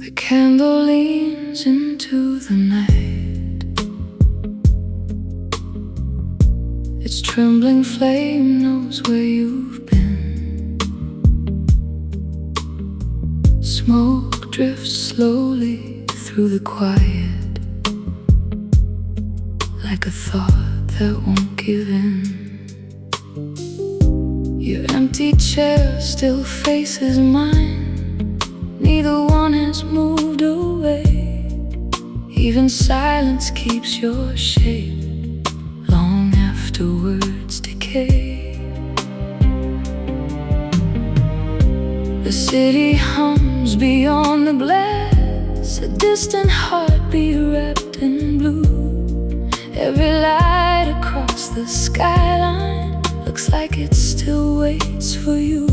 The candle leans into the night. Its trembling flame knows where you've been. Smoke drifts slowly through the quiet, like a thought that won't give in. Your empty chair still faces mine. Neither one has moved away. Even silence keeps your shape long after words decay. The city hums beyond the glass, a distant heartbeat wrapped in blue. Every light across the skyline looks like it still waits for you.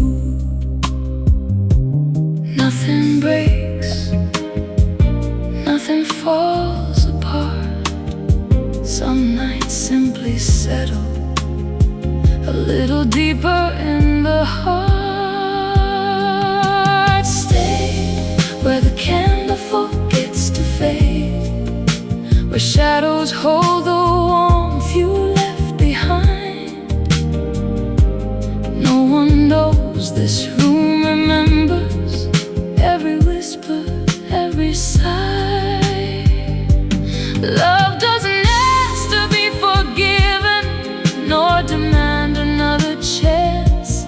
Nothing breaks, nothing falls apart. Some nights simply settle a little deeper in the heart. Stay where the candle forgets to fade, where shadows hold the warmth you left behind. No one knows this room remembers every whisper, every sigh. Love doesn't ask to be forgiven, nor demand another chance.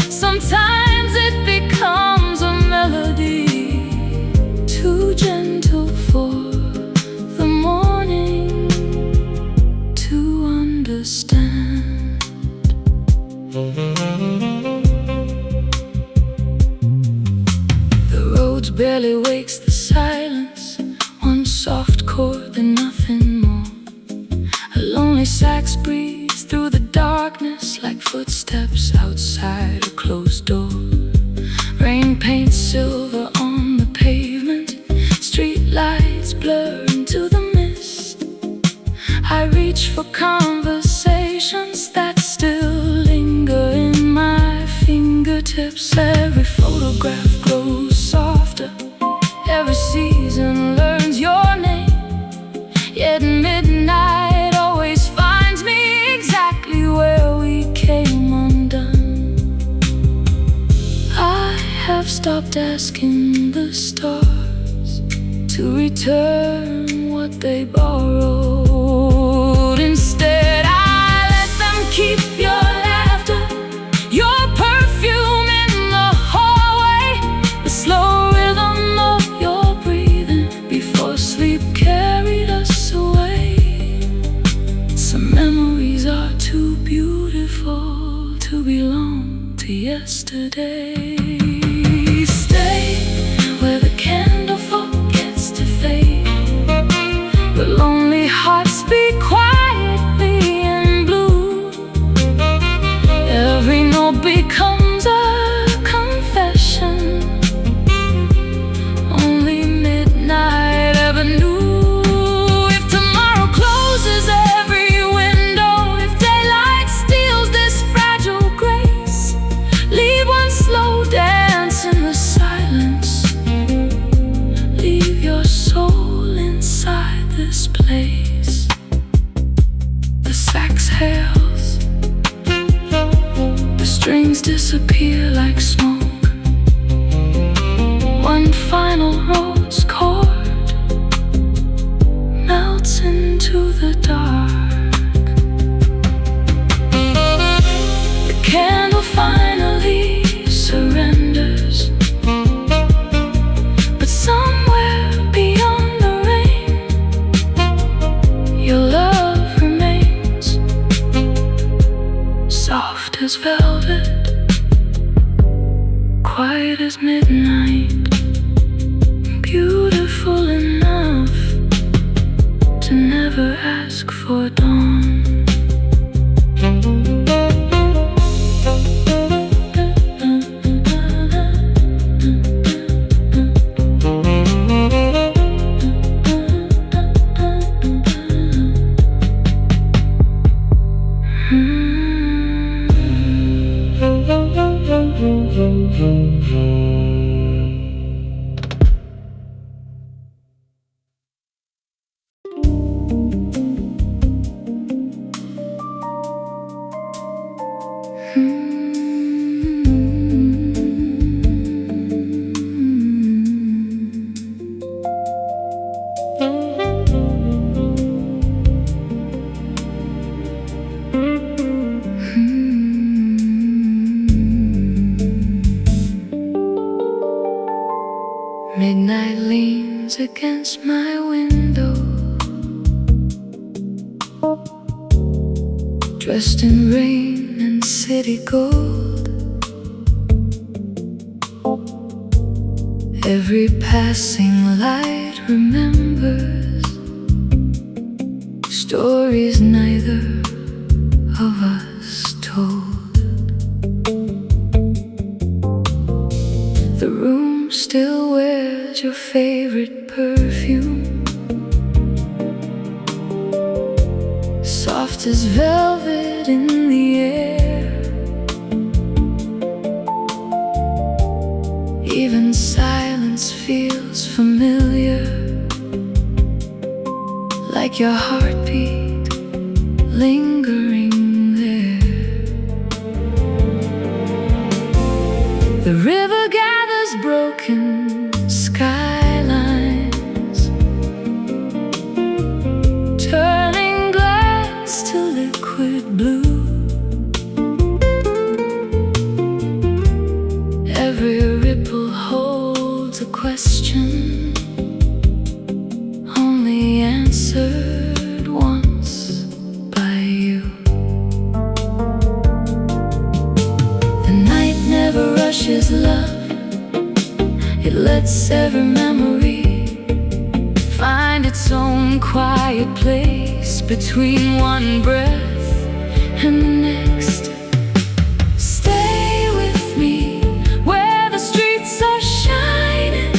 Sometimes it becomes a melody, too gentle for the morning to understand. Barely wakes the silence, one soft chord then nothing more. A lonely sax breathes through the darkness like footsteps outside a closed door. Rain paints silver on the pavement, street lights blur into the mist. I reach for conversations that still linger in my fingertips. Every photograph grows softer, every season learns your name. Yet midnight always finds me exactly where we came undone. I have stopped asking the stars to return what they borrowed. Instead, I let them keep your laughter, your perfume in the hallway, the slow rhythm of your breathing before sleep carried us away. Some memories are too beautiful to belong to yesterday. Stay where the candle forgets to fade, where lonely hearts beat quietly in blue. Every note becomes a confession only midnight ever knew. If tomorrow closes every window, if daylight steals this fragile grace, lead one slow dance in the silence. Leave your soul inside this place. The sax hails, the strings disappear like smoke. One final rose chord melts into the dark. The candle finally surrenders, but somewhere beyond the rain, your love remains soft as velvet, quiet as midnight, beautiful enough to never ask for dawn. leans against my window, dressed in rain and city gold. Every passing light remembers stories neither of us told. The room still wears your favorite perfume, soft as velvet in the air. Even silence feels familiar, like your heartbeat lingering there. The river gathers broken skylines, turning glass to liquid blue. Every ripple holds a question, only answered once by you. The night never rushes love, it lets every memory find its own quiet place between one breath and the next. Stay with me where the streets are shining,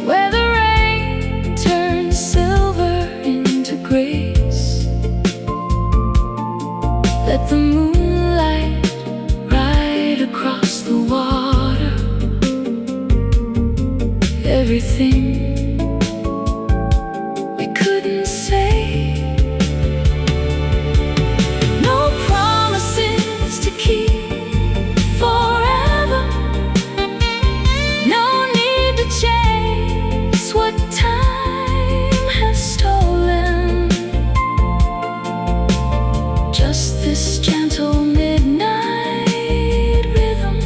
where the rain turns silver into grace. Let the moonlight ride across the water. Everything we couldn't say, no promises to keep forever, no need to chase what time has stolen. Just this gentle midnight rhythm,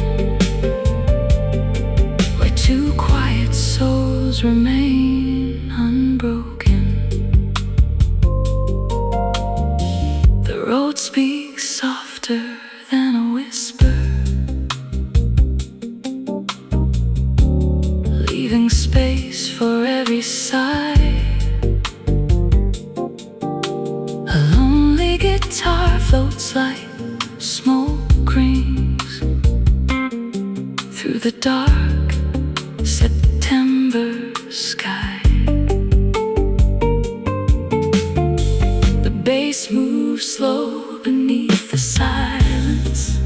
where two quiet souls remain unbroken. The road speaks softer than a whisper, leaving space for every sigh. A lonely guitar floats like smoke rings through the dark September sky. The bass moves slow beneath the silence,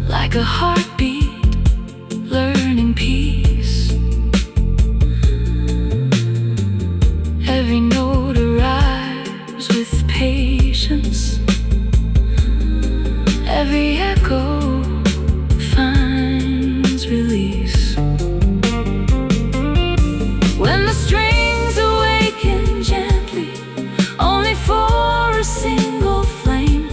like a heartbeat learning peace. Every note arrives with patience, every echo finds release. When the strings awaken gently, only for a single flame,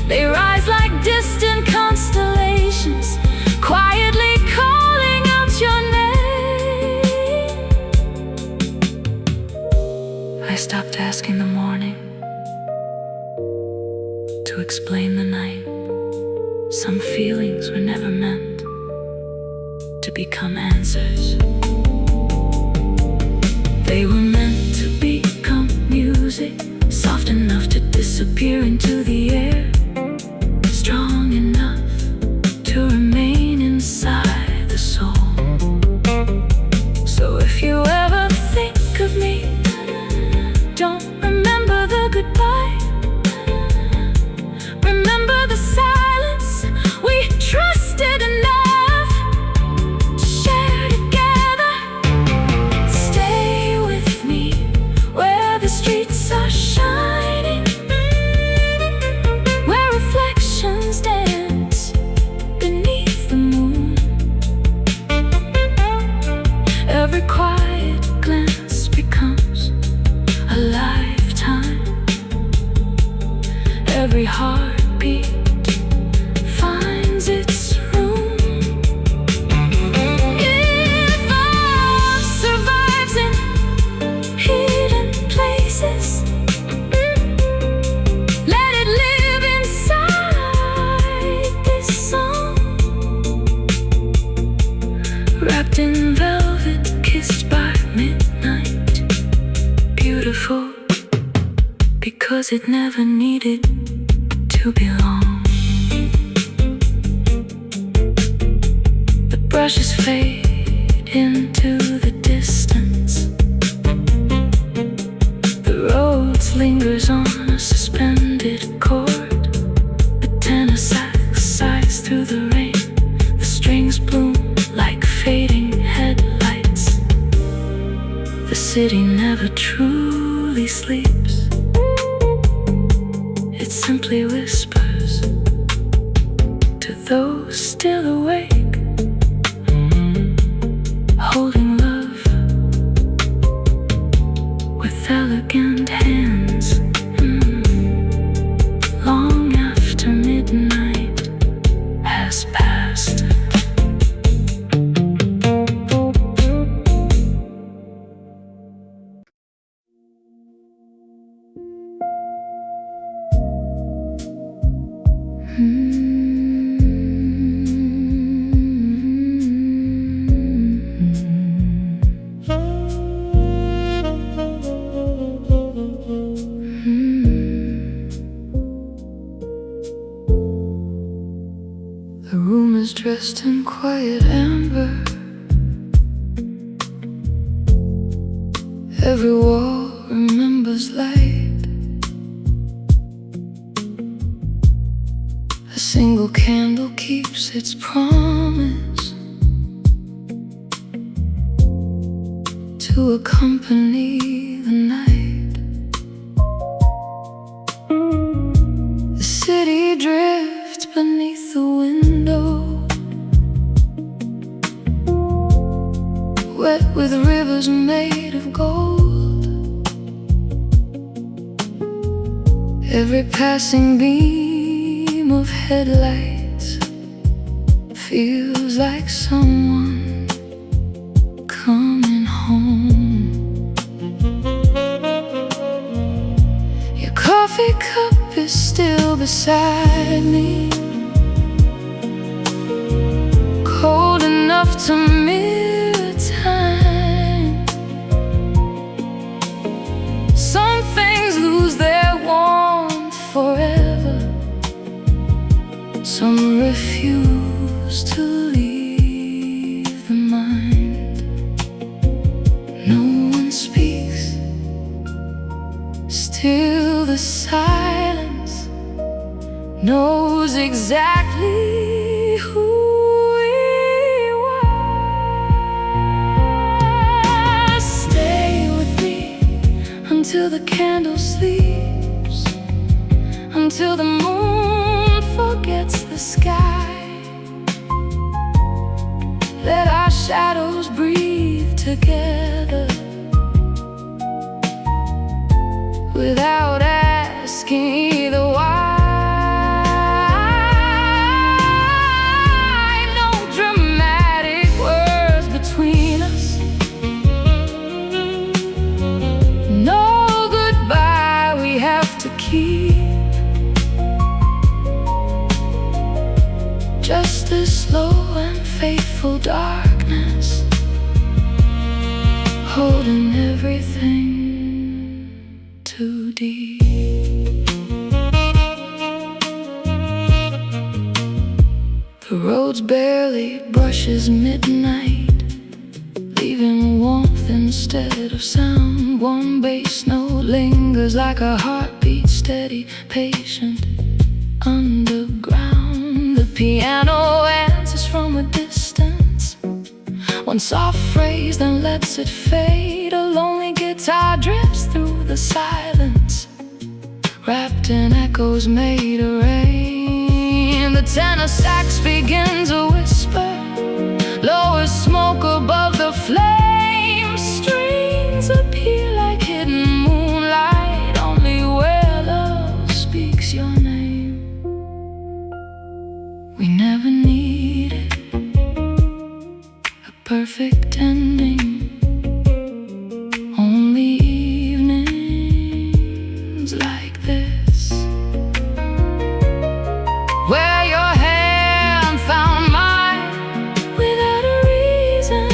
they rise like distant constellations, quietly calling out your name. I stopped asking the morning to explain the night. Some feelings were never meant to become answers. They were meant to become music, soft enough to disappear into the air, strong enough to remain inside the soul. So if you ever think of me, don't remember the goodbye, remember the silence we trusted enough to share together. Stay with me where the streets are shining, wrapped in velvet, kissed by midnight. Beautiful, because it never needed to belong. The brushes fade into the distance. The road lingers on a suspended cord. The tenor sax sighs through the rain. The strings bloom like fading headlights. The city never truly sleeps. It simply whispers to those still awake, holding love with elegant hands. Long after midnight has passed. The room is dressed in quiet amber. Every wall remembers light. A single candle keeps its promise to accompany the night. The city drifts beneath the window, wet with rivers made of gold. Every passing beam of headlights feels like someone coming home. Your coffee cup is still beside me, cold enough to mirror time. Some things lose their warmth forever. Some refuse to leave the mind. No one speaks, still the silence knows exactly who we were. Stay with me until the candle sleeps, until the moon forgets the sky. Let our shadows breathe together without asking either why. No dramatic words between us, no goodbye we have to keep. Just a slow and faithful darkness, holding everything too deep. The road barely brushes midnight, leaving warmth instead of sound. One bass note lingers like a heartbeat, steady, patient, underground. The piano answers from a distance, one soft phrase then lets it fade. A lonely guitar drifts through the silence, wrapped in echoes made of rain. The tenor sax begins a whisper, lowers smoke above the flames. Strings appear like hidden moonlight, only where love speaks your name. We never needed a perfect ending, only evenings like this, where your hand found mine without a reason.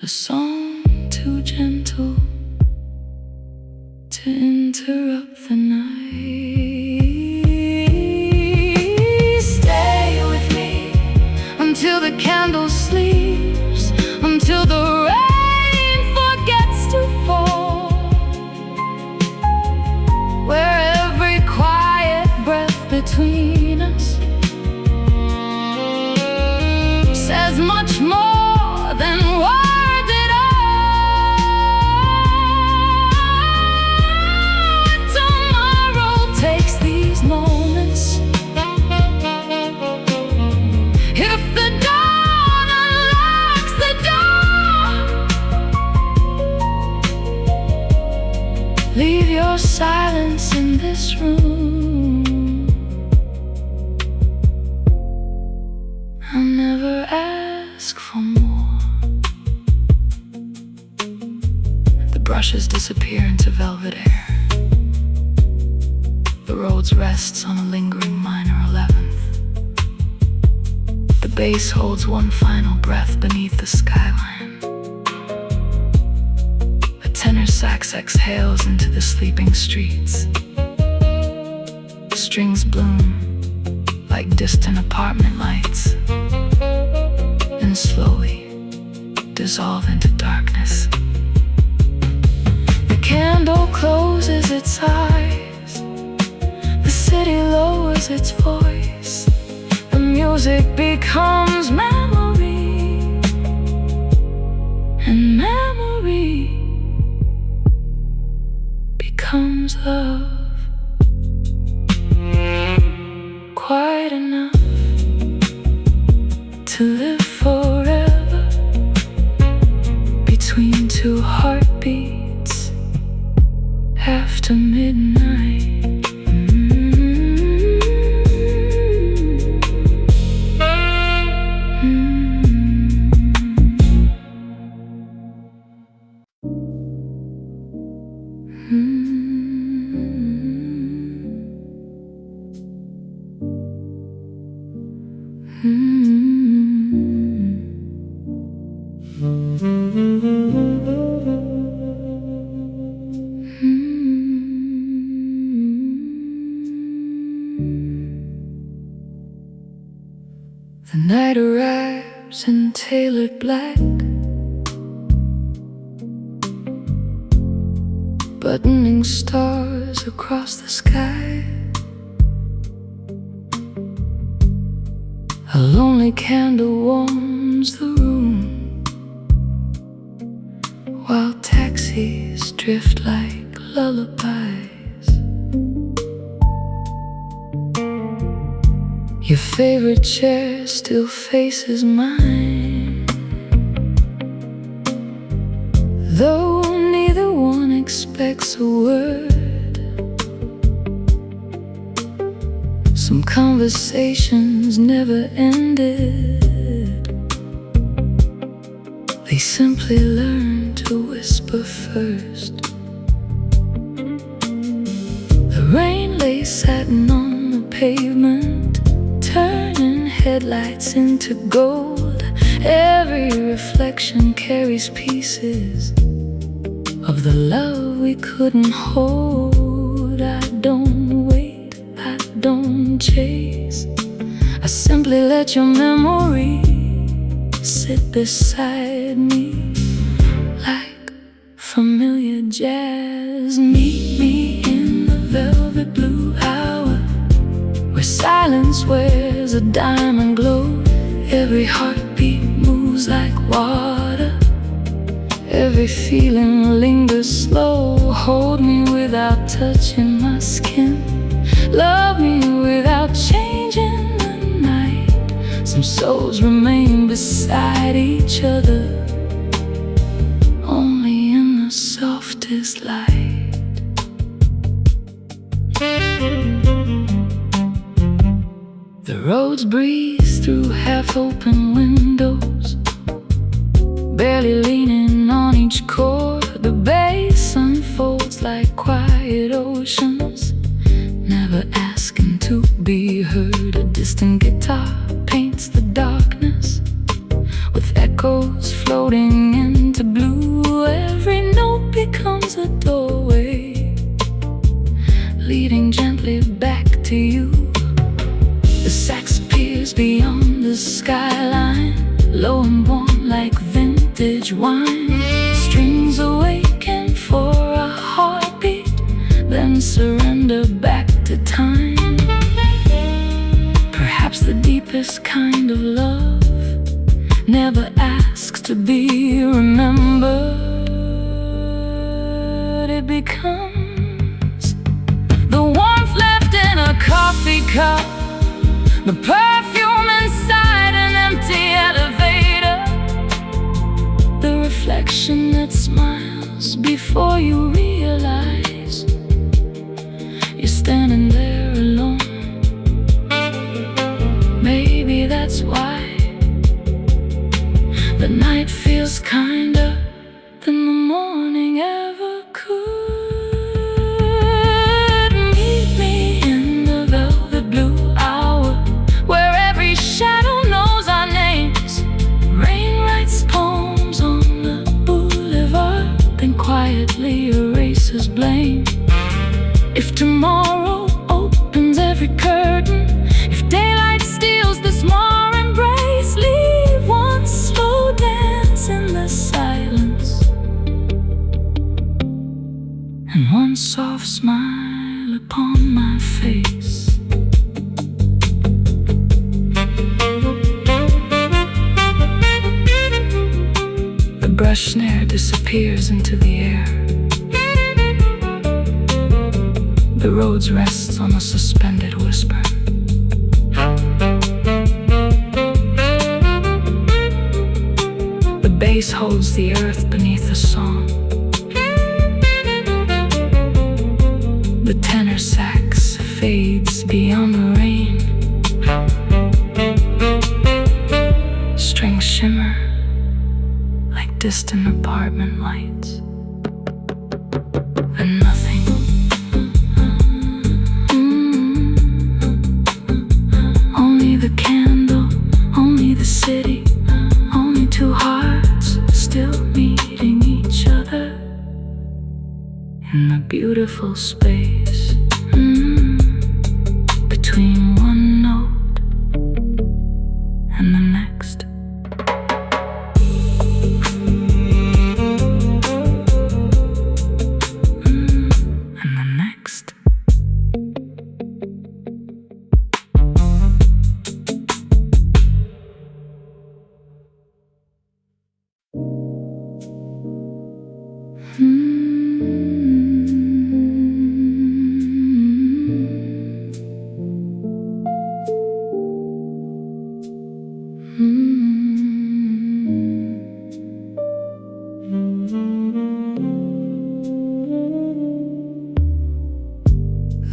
a song too gentle to interrupt the night. Stay with me until the candle sleeps, until the rain forgets to fall, where every quiet breath between us says much more than words at all. Tomorrow takes these moments. If the dawn unlocks the door, leave your silence in this room. I'll never ask for more. The brushes disappear into velvet air. The road rests on a lingering minor 11th. The bass holds one final breath beneath the skyline. The tenor sax exhales into the sleeping streets. Strings bloom like distant apartment lights, and slowly dissolve into darkness. The candle closes its eyes, the city lowers its voice, the music becomes memory, and memory becomes love. Quiet enough to live forever between two heartbeats after midnight. The night arrives in tailored black, buttoning stars across the sky. A lonely candle warms the room, while taxis drift like lullabies. Your favorite chair still faces mine, though neither one expects a word. Some conversations never ended. They simply learned to whisper first. The rain lay satin on the pavement, turning headlights into gold. Every reflection carries pieces of the love we couldn't hold. I don't wait, I don't chase, I simply let your memory sit beside me like familiar jazz. Meet me in the velvet blue hour, where silence wears a diamond glow. Every heartbeat moves like water, every feeling lingers slow. Hold me without touching my skin, love me without changing the night. Some souls remain beside each other, only in the softest light. The roads breeze through half-open windows, barely leaning on each chord. The bass unfolds like quiet oceans, never asking to be heard. A distant guitar paints the darkness with echoes floating into becomes a doorway, leading gently back to you. The sax appears beyond the skyline, low and warm like vintage wine. Strings awaken for a heartbeat, then surrender back to time. Perhaps the deepest kind of love never asks to be remembered. It becomes the warmth left in a coffee cup, the perfume inside an empty elevator, the reflection that smiles before you realize you're standing there alone. Maybe that's why the night feels kinder than the morning ever could. Meet me in the velvet blue hour, where every shadow knows our names. Rain writes poems on the boulevard, then quietly erases blame. If tomorrow opens every curtain, if daylight steals the small embrace, leave one slow dance in the silence and one soft smile upon my face. The brush snare disappears into the air. The roads rests on a suspended whisper. The bass holds the earth beneath the song. The tenor sax fades beyond the rain. Strings shimmer like distant apartment lights. And nothing. Only the candle, only the city, only two hearts still meeting each other in the beautiful space between one note and the next. And the next.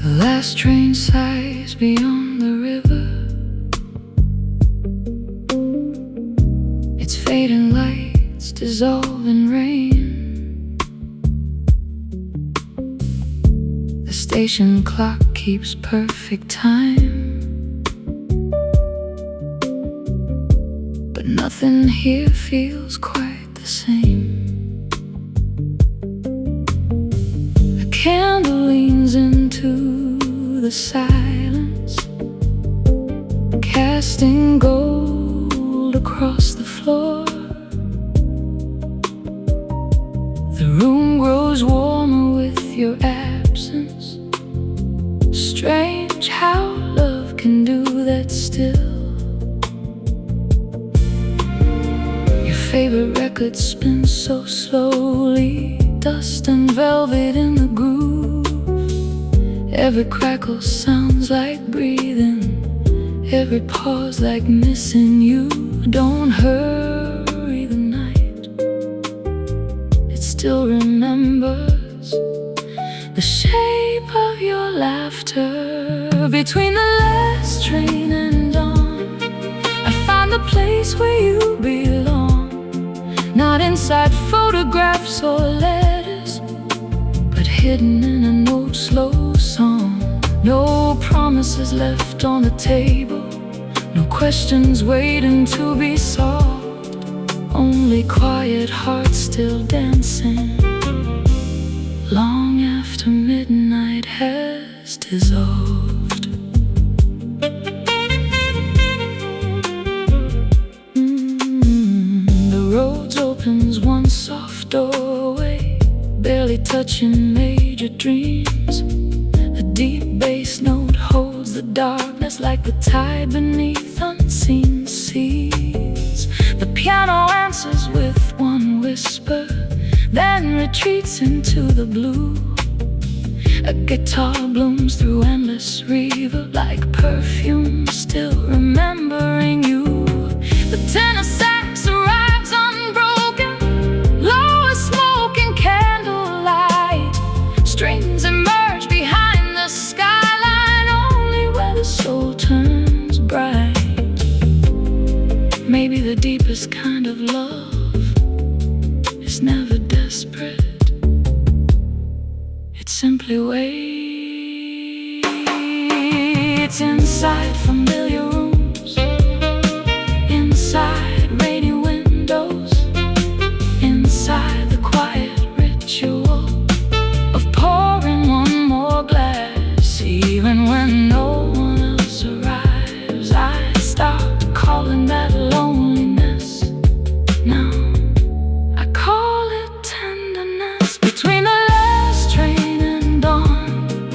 The last train sighs beyond the river. Its fading lights dissolve in rain. The station clock keeps perfect time, but nothing here feels quite the same. A candle leans into the silence, casting gold across the floor. The room grows warmer with your absence. Strange how love can do that still. Your favorite record spins so slowly, dust and velvet in the groove. Every crackle sounds like breathing, every pause like missing you. Don't hurry the night, it still remembers the shape of your laughter. Between the last train and dawn, I find the place where you belong. Not inside photographs or letters, but hidden in a no-slow song. No promises left on the table, no questions waiting to be solved. Only quiet hearts still dancing long after midnight has dissolved. The road opens one soft doorway, barely touching major dreams. A deep bass note holds the darkness like the tide beneath unseen seas. The piano answers with one whisper, then retreats into the blue. A guitar blooms through endless reverb like perfume, still remembering you. The tenor sax arrives unbroken, low as smoking candlelight. Strings emerge behind the skyline, only where the soul turns bright. Maybe the deepest kind of love is never desperate. It simply waits inside familiar rooms, inside rainy windows, inside the quiet ritual of pouring one more glass. Even when no one else arrives, I start calling that loneliness. Now I call it tenderness. Between the last train and dawn,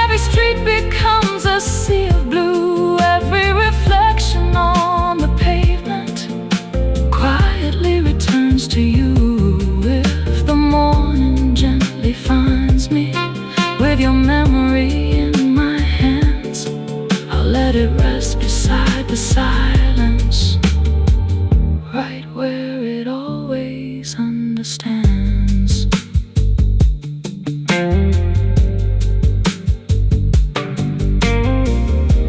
every street becomes a sea of blue. Every reflection on the pavement quietly returns to you. If the morning gently finds me with your memory in my hands, I'll let it rest beside the silence, right where it always understands.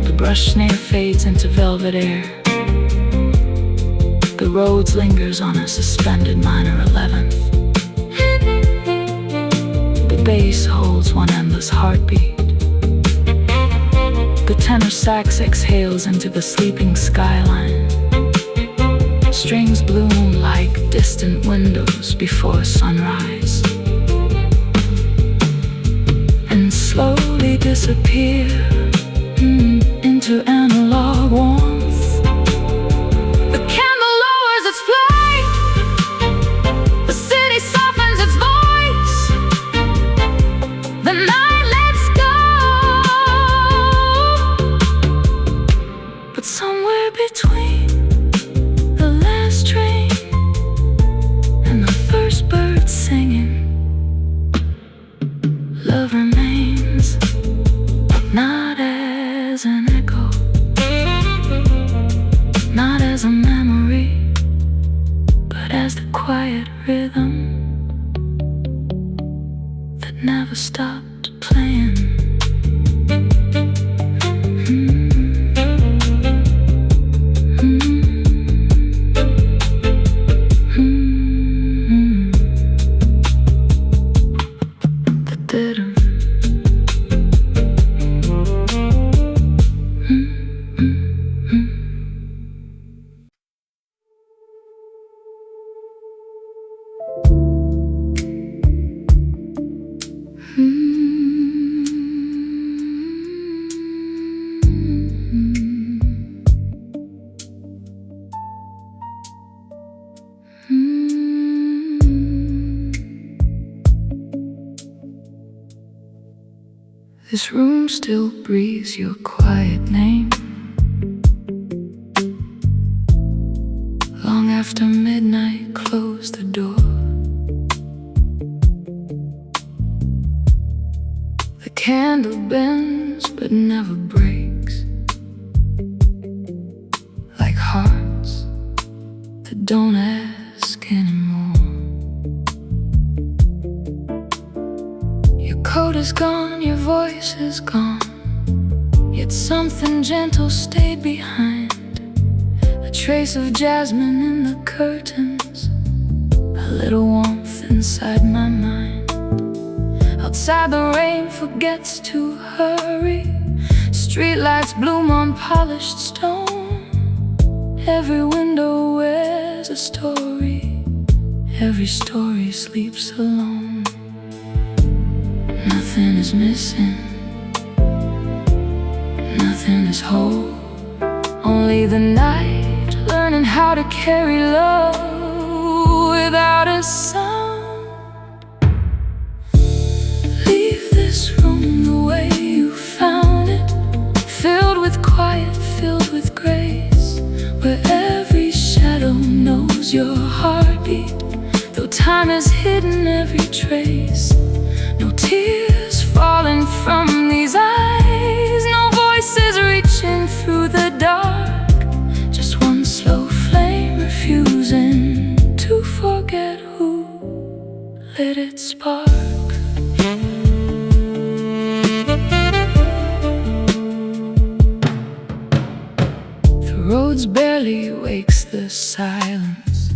The brush snare fades into velvet air. The road lingers on a suspended minor 11th. The bass holds one endless heartbeat. The tenor sax exhales into the sleeping skyline. Strings bloom like distant windows before sunrise, and slowly disappear into analog warmth. The candle lowers its flame, the city softens its voice, the night lets go. But somewhere between the last train and the first bird singing, love remains, not as an echo, not as a memory, but as the quiet rhythm that never stopped playing. This room still breathes your quiet name, long after midnight closed the door. The candle bends but never breaks, like hearts that don't ask anymore. Your coat is gone, your voice is gone, yet something gentle stayed behind. A trace of jasmine in the curtains, a little warmth inside my mind. Outside the rain forgets to hurry, streetlights bloom on polished stone. Every window wears a story, every story sleeps alone. Nothing is missing, nothing is whole. Only the night, learning how to carry love without a sound. Leave this room the way you found it, filled with quiet, filled with grace, where every shadow knows your heartbeat, though time has hidden every trace. No tears falling from these eyes, no voices reaching through the dark, just one slow flame refusing to forget who lit its spark. The roads barely wakes the silence,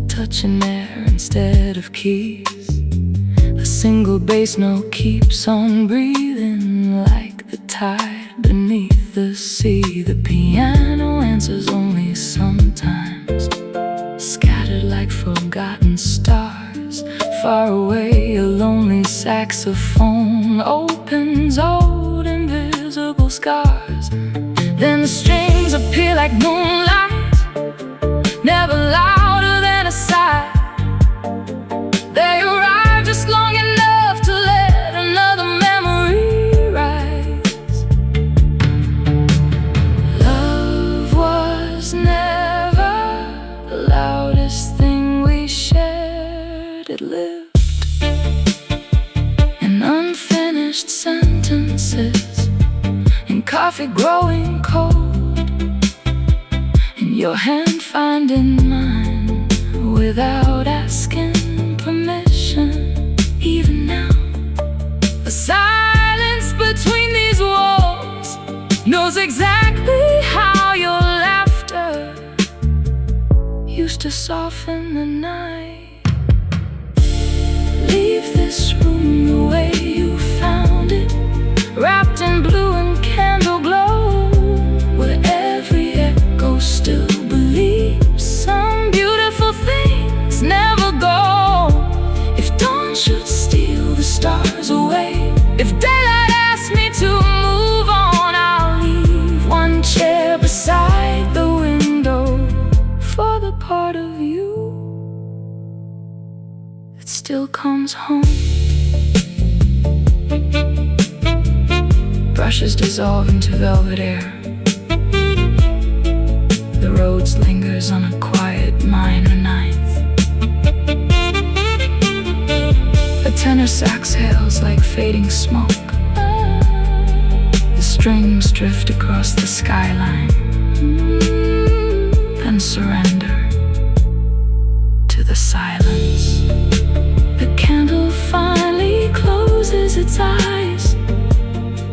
touching air instead of keys. A single bass note keeps on breathing like the tide beneath the sea. The piano answers only sometimes, scattered like forgotten stars. Far away, a lonely saxophone opens old invisible scars. Then the strings appear like moonlight, never louder than a sigh. They arrive just long enough to let another memory rise. Love was never the loudest thing we shared. It lived in unfinished sentences, in coffee growing cold, in your hand finding mine without asking permission. Even now, the silence between these walls knows exactly how your laughter used to soften the night. Leave this room the way you found it, wrapped in blue and candle glow, where every echo still believes some beautiful things never go. If dawn should steal the stars away, if daylight asks me to move on, I'll leave one chair beside the window for the part of you that still comes home. Brushes dissolve into velvet air, the roads lingers on a quiet minor ninth. A tenor sax hails like fading smoke, the strings drift across the skyline, then surrender to the silence. The candle finally closes its eyes,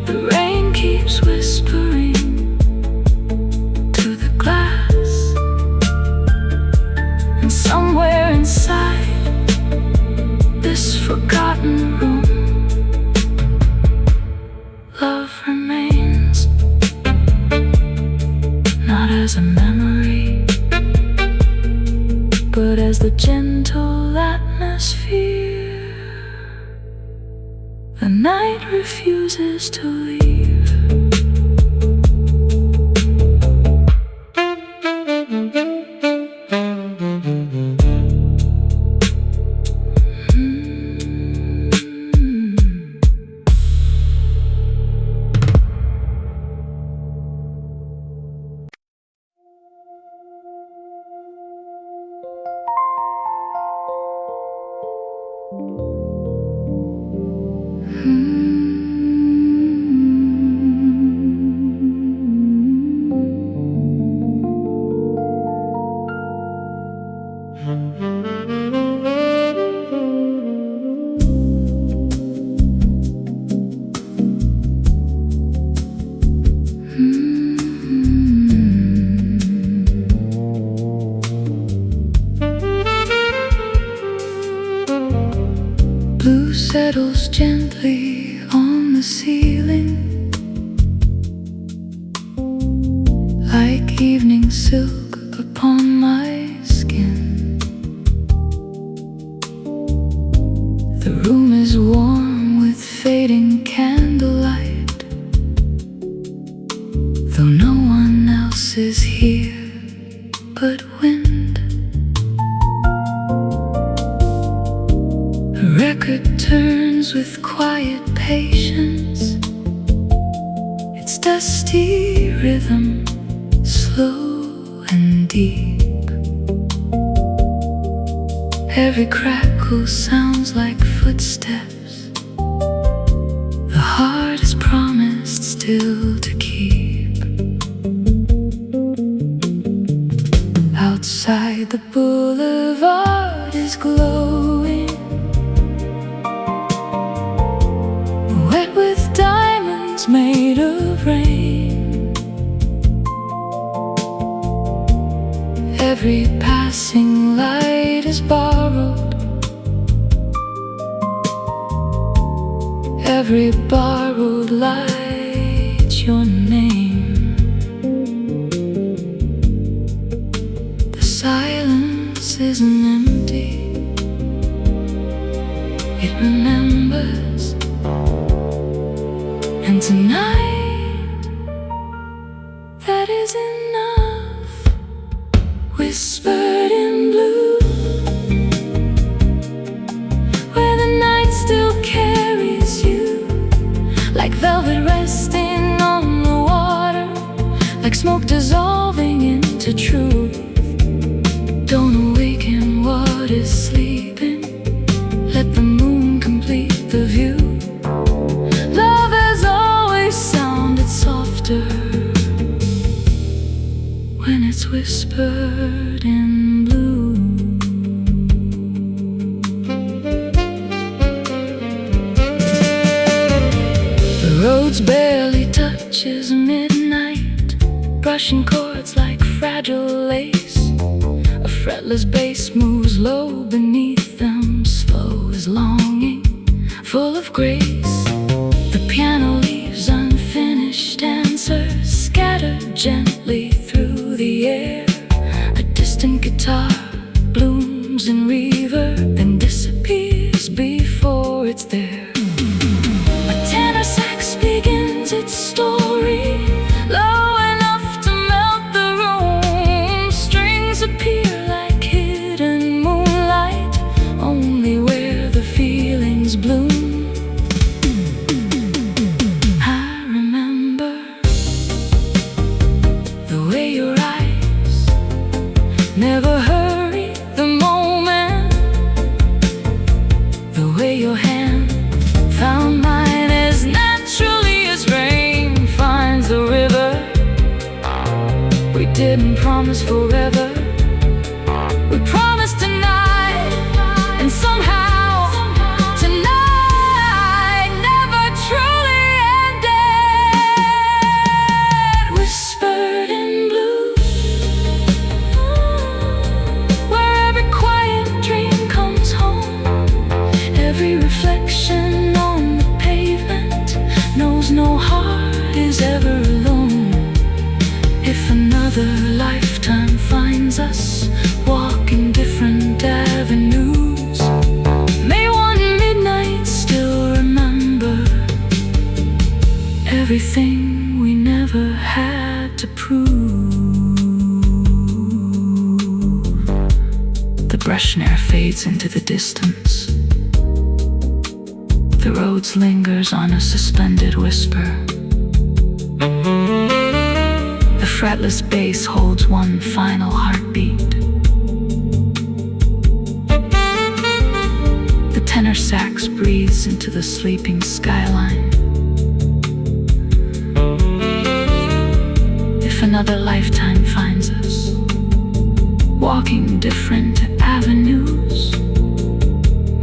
the rain keeps whispering to the glass, and somewhere inside this forgotten room, love remains, not as a memory, but as the gentle atmosphere the night refuses to leave. Blue settles gently on the ceiling, like evening silk upon my skin. The room is warm with fading candlelight, though no one else is here but wind. A record turns with quiet patience, its dusty rhythm slow and deep. Every crackle sounds like footsteps the heart has promised still to keep. Outside, the boulevard is glowing, wet with diamonds made of rain. Every passing light is borrowed, every borrowed light your name. The silence isn't empty, it remembers. And tonight, that is enough. Whispered in blue, where the night still carries you, like velvet resting on the water, like smoke dissolving into truth. Don't awaken what is sleeping, let the moon complete the view. Love has always sounded softer when it's whispered in blue. The road's barely touches midnight, brushing chords like fragile lace. A fretless bass moves low beneath them, slow as longing, full of grace. The piano leaves unfinished answers, scattered gently through the air. A distant guitar blooms in reverb, then disappears before it's there. A tenor sax begins its story, low enough to melt the room. Strings appear like hidden moonlight, only where the feelings bloom. I remember the way your eyes never hurry the moment, the way your hand found mine as naturally as rain finds the river. We didn't promise forever, we promised tonight, and somehow tonight never truly ended. Whispered in blue, where every quiet dream comes home. Every reflection on the pavement knows no heart is ever alone. If another lifetime finds us walking different avenues, may one midnight still remember everything we never had to prove. The brush ne'er fades into the distance, the roads lingers on a suspended whisper. The fretless bass holds one final heartbeat. The tenor sax breathes into the sleeping skyline. If another lifetime finds us walking different avenues,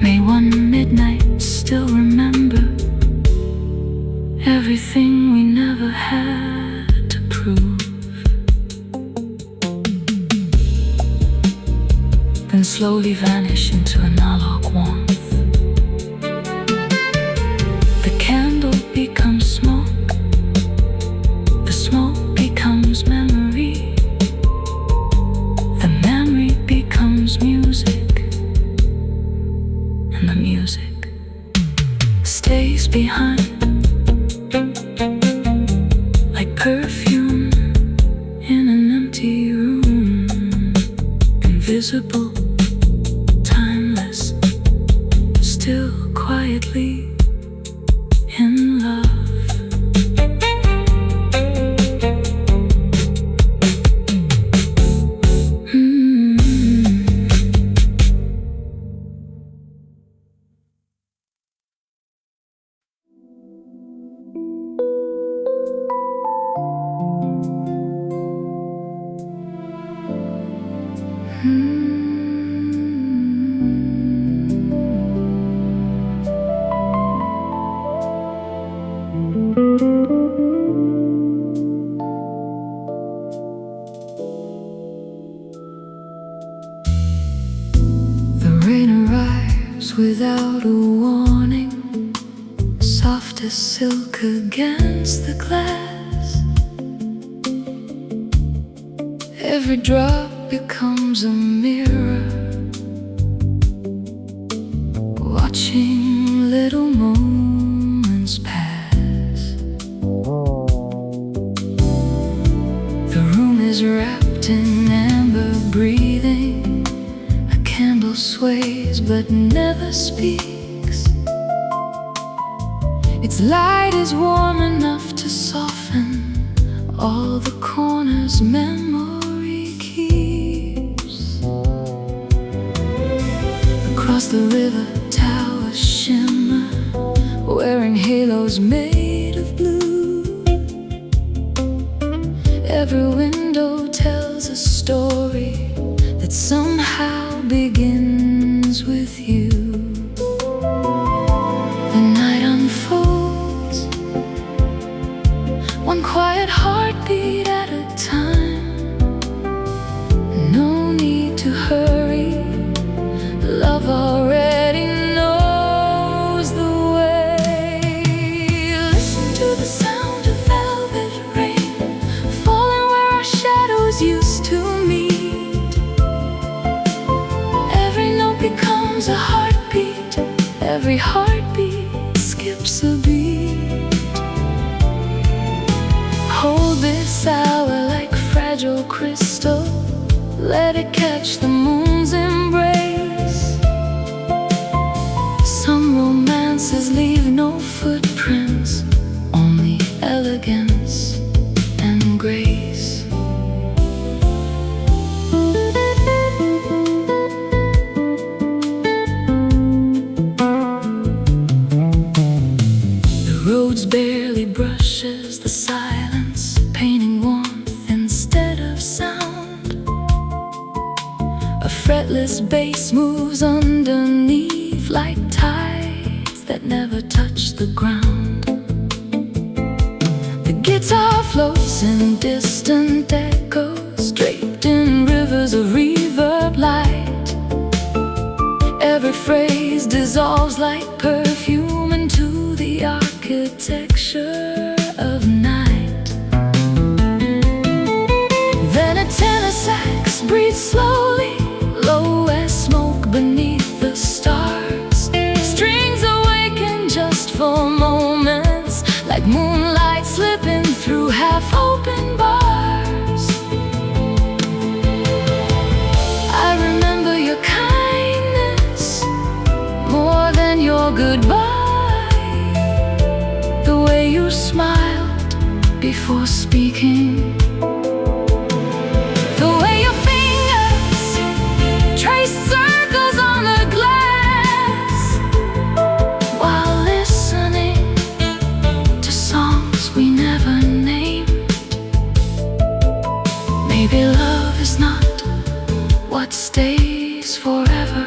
may one midnight still remember everything we never had to prove. Then slowly vanish into analog warmth. The candle becomes smoke, the smoke becomes memory, the memory becomes music, and the music stays. stays behind, like perfume in an empty room, invisible, timeless, still quietly in love. Without a warning, soft as silk against the glass. Every drop becomes a mirror, watching little moments pass. The room is wrapped in amber breathing. Candle sways but never speaks. Its light is warm enough to soften all the corners memory keeps. Across the river, towers shimmer, wearing halos made of blue. Every window tells a story that somehow begins with you. The night unfolds, one quiet heartbeat at a time. No need to hurry, love already knows the way. Listen to the sound of velvet rain falling where our shadows used to meet. Becomes a heartbeat, every heartbeat skips a beat. Hold this hour like fragile crystal, let it catch the moon's embrace. Some romances leave no footprints, only elegance and grace. Roads barely brushes the silence, painting warmth instead of sound. A fretless bass moves underneath like tides that never touch the ground. The guitar floats in distant echoes, draped in rivers of reverb light. Every phrase dissolves like perfume into the architecture of night. Then a tenor sax breathes slowly, low as smoke beneath the stars. Strings awaken just for moments, like moonlight slipping through half-open bars. I remember your kindness more than your goodbye. The way you smiled before speaking, the way your fingers trace circles on the glass while listening to songs we never named. Maybe love is not what stays forever.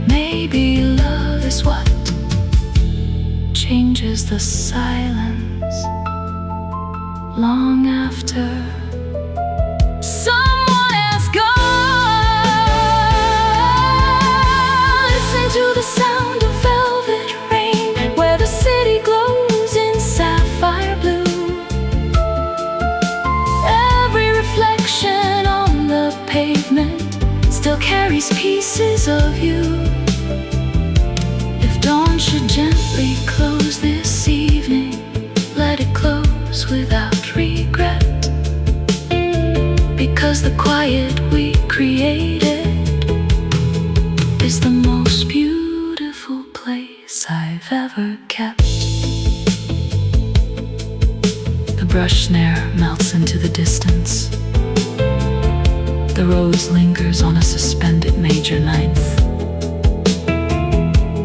Maybe love is what changes the silence long after someone has gone. Listen to the sound of velvet rain, where the city glows in sapphire blue. Every reflection on the pavement still carries pieces of you. If dawn should gently close this evening. Let it close without regret, because the quiet we created is the most beautiful place I've ever kept. The brush snare melts into the distance. The rose lingers on a suspended major ninth.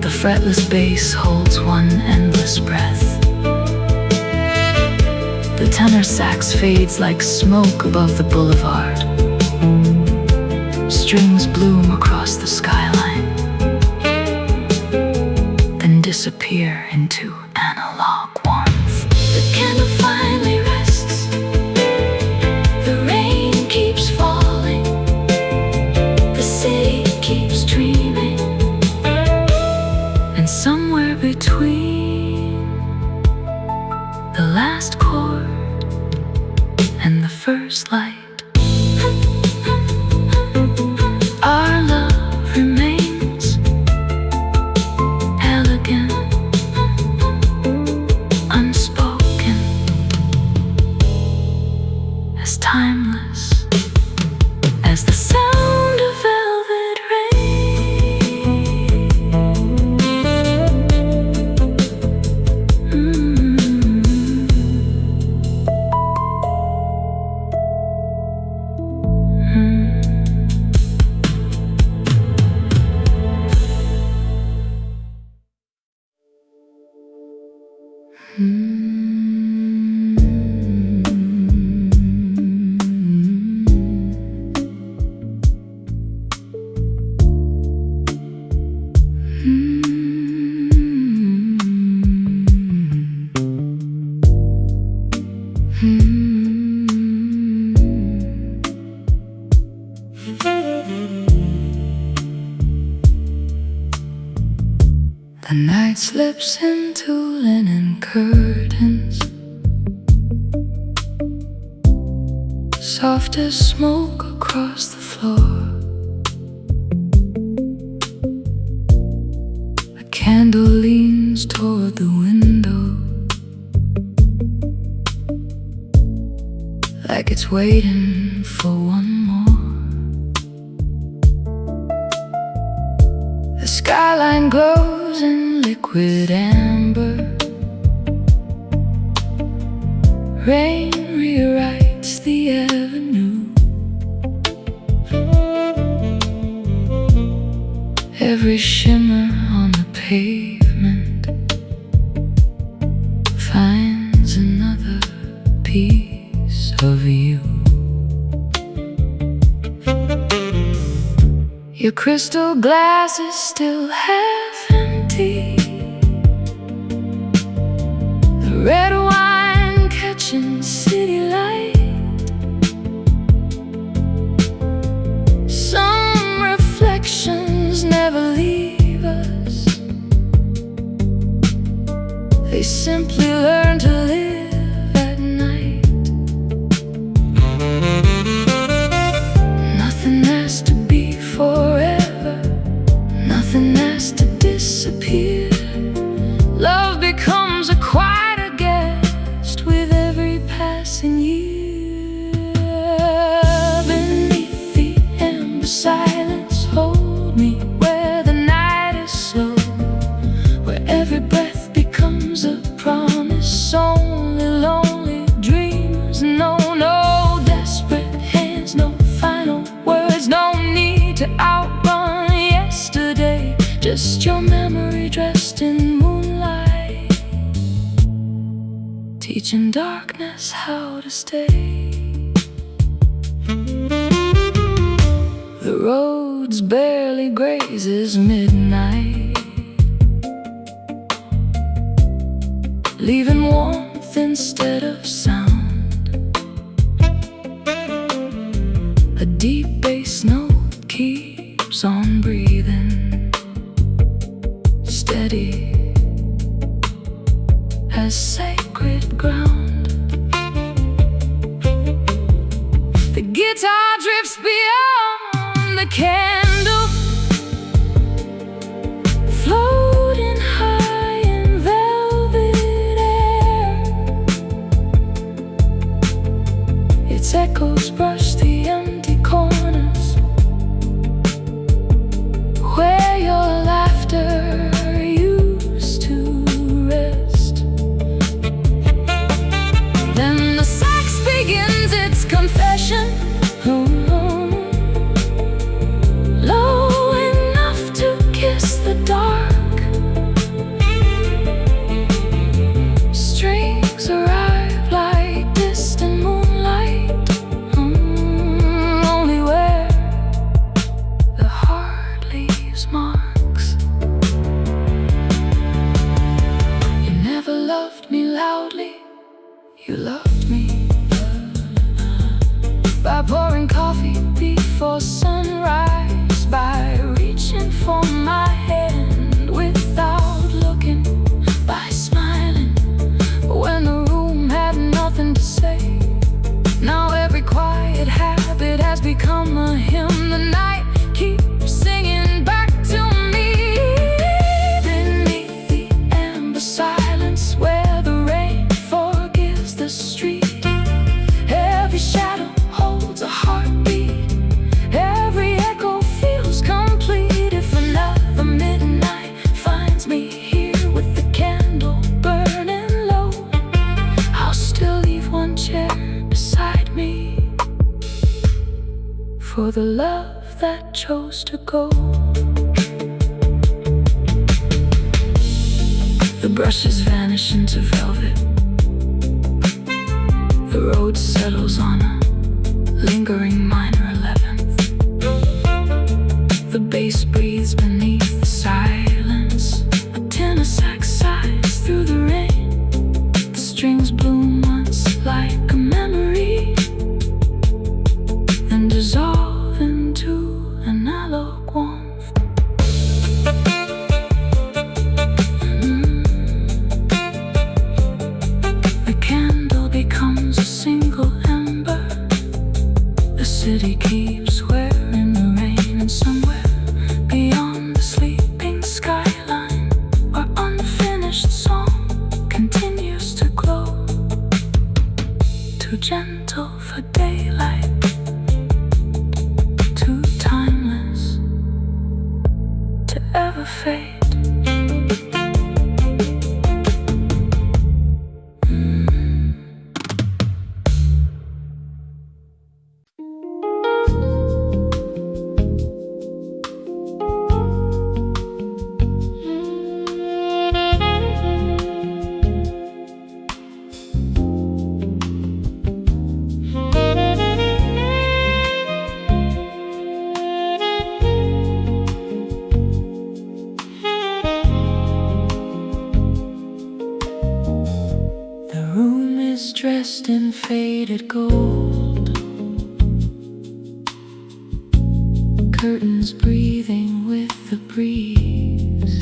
The fretless bass holds one endless breath. The tenor sax fades like smoke above the boulevard. Strings bloom across the skyline, then disappear into analog warmth. The candle finally rests. The rain keeps falling. The city keeps dreaming. And somewhere between the last chord and the first light, our love remains elegant, unspoken, as timeless as the sound of velvet The night slips into linen curtains, soft as smoke across the floor. A candle leans toward the window, like it's waiting for one more. The skyline glows in liquid amber. Rain rewrites the avenue. Every shimmer on the pavement finds another piece of you. Your crystal glass is still half empty. The red wine catching city light. Some reflections never leave us. They simply learn to live at night. Nothing has to be forever. Nothing has to disappear. Love becomes a quieter guest with every passing year. Beneath the amber silence, hold me where the night is slow, where every breath becomes a promise. Only lonely dreamers know. No desperate hands, no final words, no need to outrun yesterday. Just your memory dressed in moonlight, teaching darkness how to stay. The roads barely grazes midnight, leaving warmth instead of sound. A deep bass note keeps on breathing, steady as sacred ground. The guitar drifts beyond the candle, floating high leaves marks. You never loved me loudly, you loved me by pouring coffee before sunrise, by reaching for my hand without looking, by smiling when the room had nothing to say. Now every quiet habit has become a hymn. The night keeps singing back to me. Beneath the amber silence where the rain forgives the street, every shadow holds a heartbeat, every echo feels complete. If another midnight finds me here with the candle burning low, I'll still leave one chair beside me for the love that chose to go. The brushes vanish into velvet, the road settles on a lingering minor 11th. The bass breathes beneath the silence, a tenor sax sighs through the rain. The strings bloom once like a memory, then dissolve into an analog warmth. The candle becomes a single ember. The city keeps wearing the rain, and somewhere beyond the sleeping skyline, our unfinished song continues to glow. Too gentle for daylight, too timeless to ever fade. Dressed in faded gold, curtains breathing with the breeze,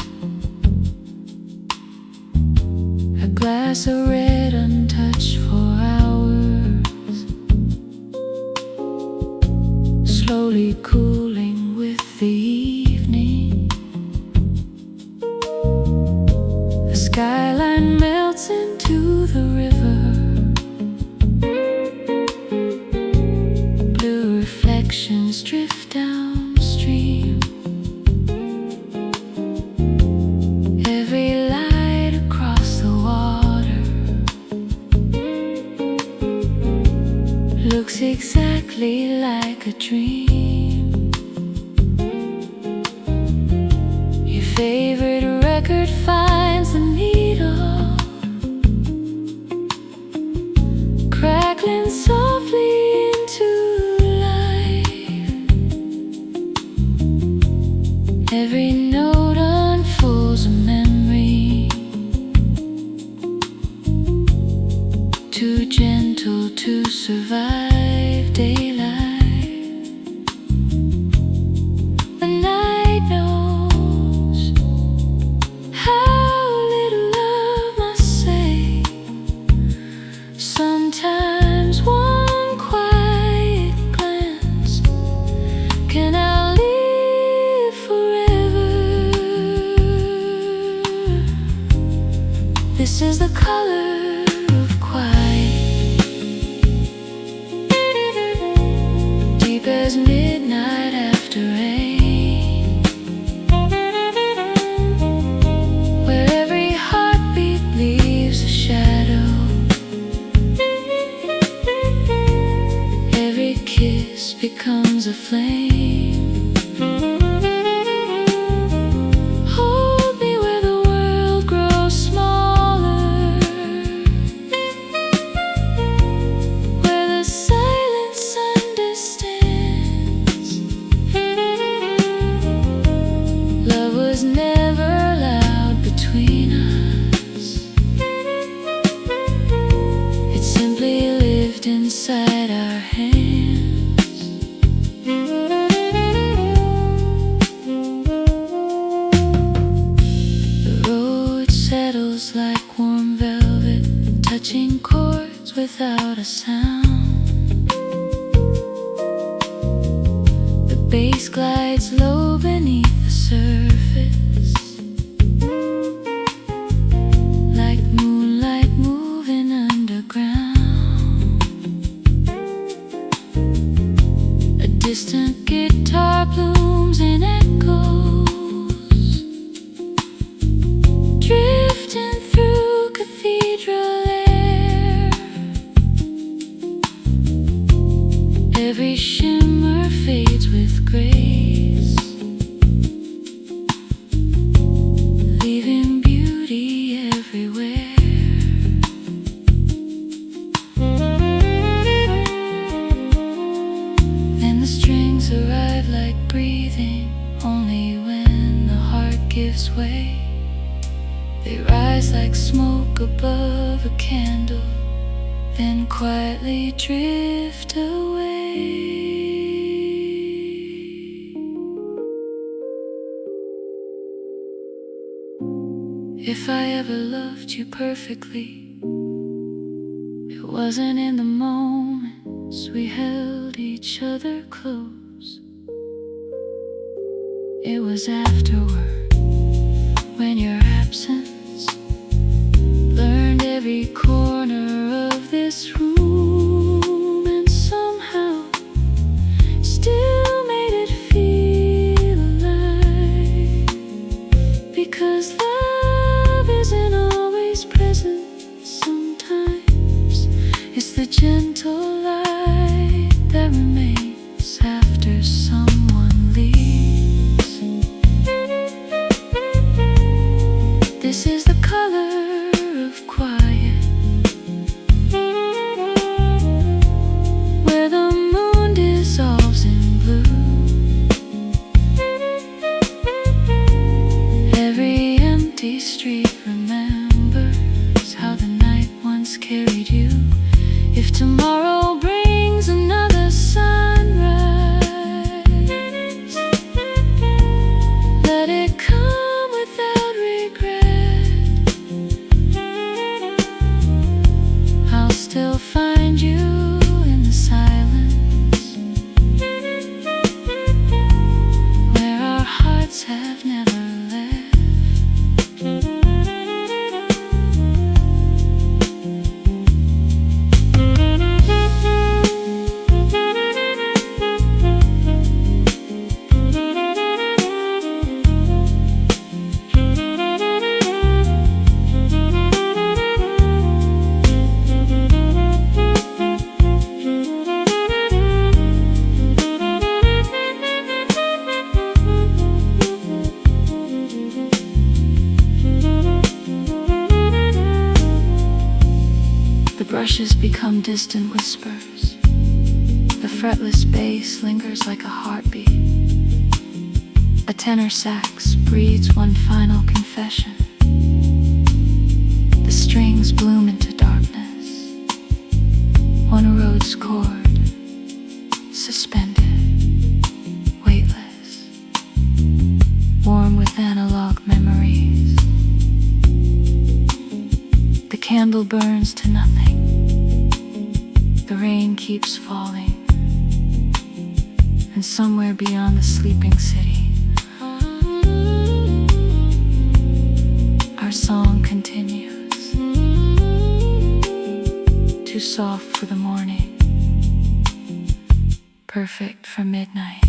a glass of red untouched for hours, slowly cooling with the evening. The skyline melts into the river, reflections drift downstream. Every light across the water looks exactly like a dream. Your favorite record finds the needle, crackling softly into every note unfolds a memory, too gentle to survive daylight. The night knows how little love must say. Sometimes one quiet glance can outlive forever. This is the color of quiet, deep as midnight after rain, where every heartbeat leaves a shadow, every kiss becomes a flame. Hold me where the world grows smaller, without a sound. The bass glides low beneath the surface, like moonlight moving underground. A distant guitar blooms in echoes, drifting through cathedral air. Every shimmer fades with grace, leaving beauty everywhere. Then the strings arrive like breathing, only when the heart gives way. They rise like smoke above a candle, then quietly drift away. If I ever loved you perfectly, it wasn't in the moments we held each other close. It was afterward, when your absence blurred every corner of this room, and somehow still made it feel alive. Because love isn't always present, sometimes it's the gentle light that remains after someone leaves. This is the color of quiet, where the moon dissolves in blue. Every empty street remembers how the night once carried you. If tomorrow brings another sunrise, let it come without regret. I'll still find you in the silence, where our hearts have never left. The brushes become distant whispers. The fretless bass lingers like a heartbeat. A tenor sax breathes one final confession. The strings bloom into darkness. One Rhodes chord, suspended, weightless, warm with analog memories. The candle burns to nothing. The rain keeps falling, and somewhere beyond the sleeping city, our song continues, too soft for the morning, perfect for midnight.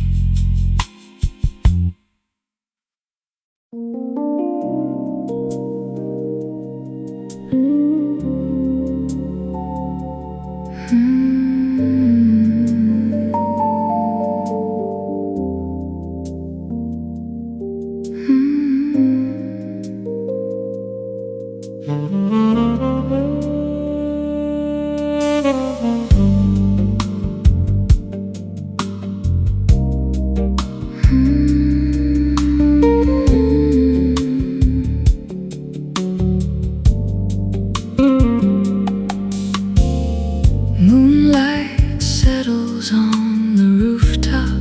Moonlight settles on the rooftop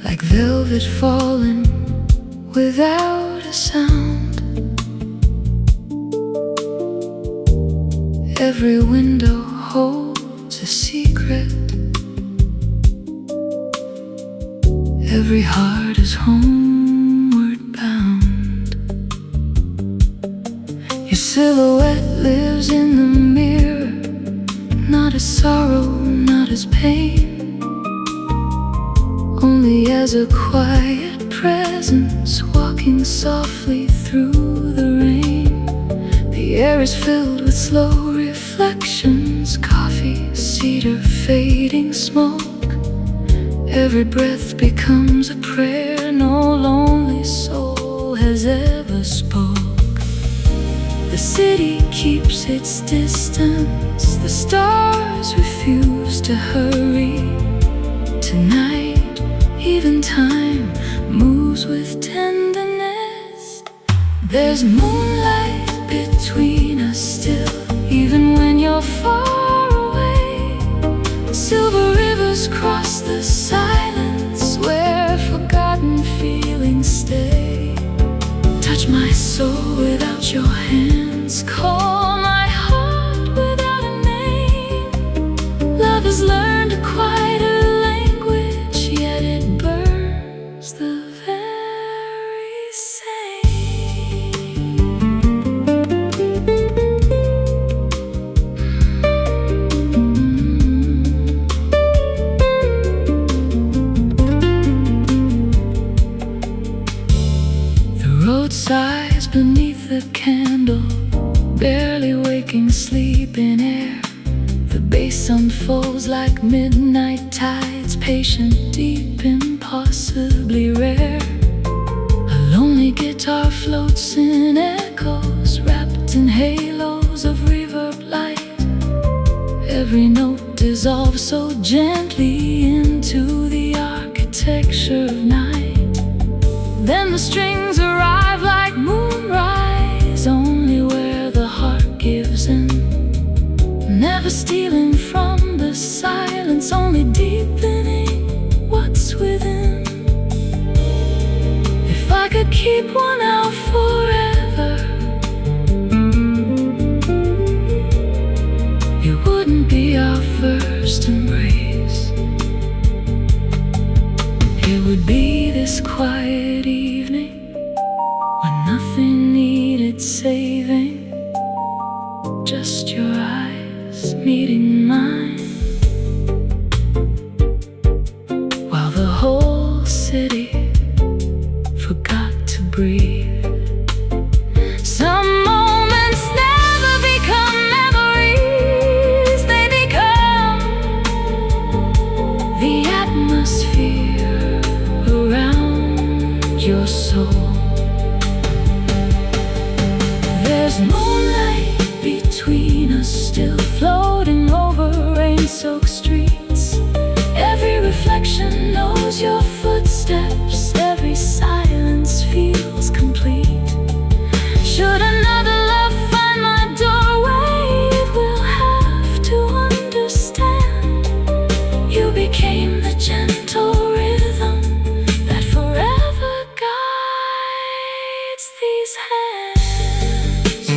like velvet falling without a sound. Every window holds a secret. Every heart is homeward bound. Your silhouette lives in the mirror, not as sorrow, not as pain, only as a quiet presence walking softly through the rain. The air is filled with slow reflections, coffee, cedar, fading smoke. Every breath becomes a prayer no lonely soul has ever spoke. The city keeps its distance, the stars refuse to hurry. Tonight, even time moves with tenderness. There's moonlight between us still, even when you're far away. Silver rivers cross the silence where forgotten feelings stay. Touch my soul without your hands, call my heart without a name. Love has learned a quieter language, yet it burns the very same. The road sighs beneath the candle, barely waking sleep in air. The bass unfolds like midnight tides, patient, deep, impossibly rare. A lonely guitar floats in echoes, wrapped in halos of reverb light. Every note dissolves so gently into the architecture of night. Then the strings arrive like moonrise, only where the heart gives in. Never stealing from the silence, only deepening what's within. If I could keep one out forever, it wouldn't be our first embrace. It would be this quiet evening when nothing needed saving, just your eyes meeting mine, while the whole city forgot to breathe. Some moments never become memories, they become the atmosphere around your soul. There's moonlight between us still, floating over rain-soaked streets. Every reflection knows your footsteps, every silence feels complete. Should another love find my doorway, it will have to understand you became the gentle rhythm that forever guides these hands.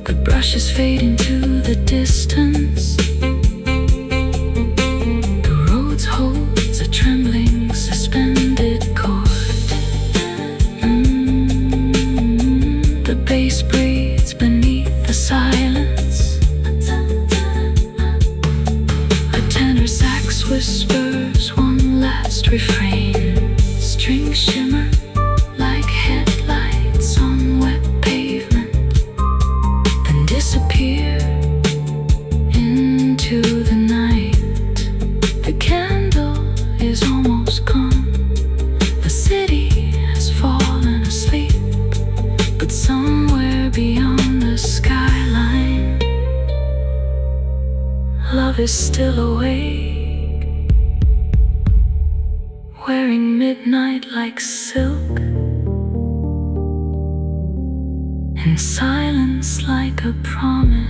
The brushes fade into the distance. The road holds a trembling, suspended chord. The bass breathes beneath the silence. A tenor sax whispers one last refrain. Strings shimmer like headlights on wet pavement, then disappear into the night. The candle is almost gone. The city has fallen asleep, but somewhere beyond the skyline, love is still awake, wearing midnight like silk, and silence like a promise.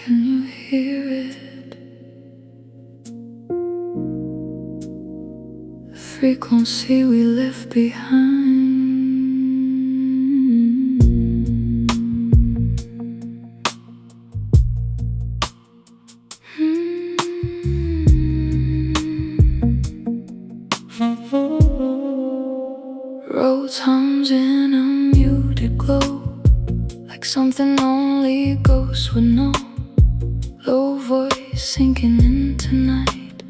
Can you hear it? The frequency we left behind. Roads hums in a muted glow, like something only ghosts would know. Low voice sinking into night,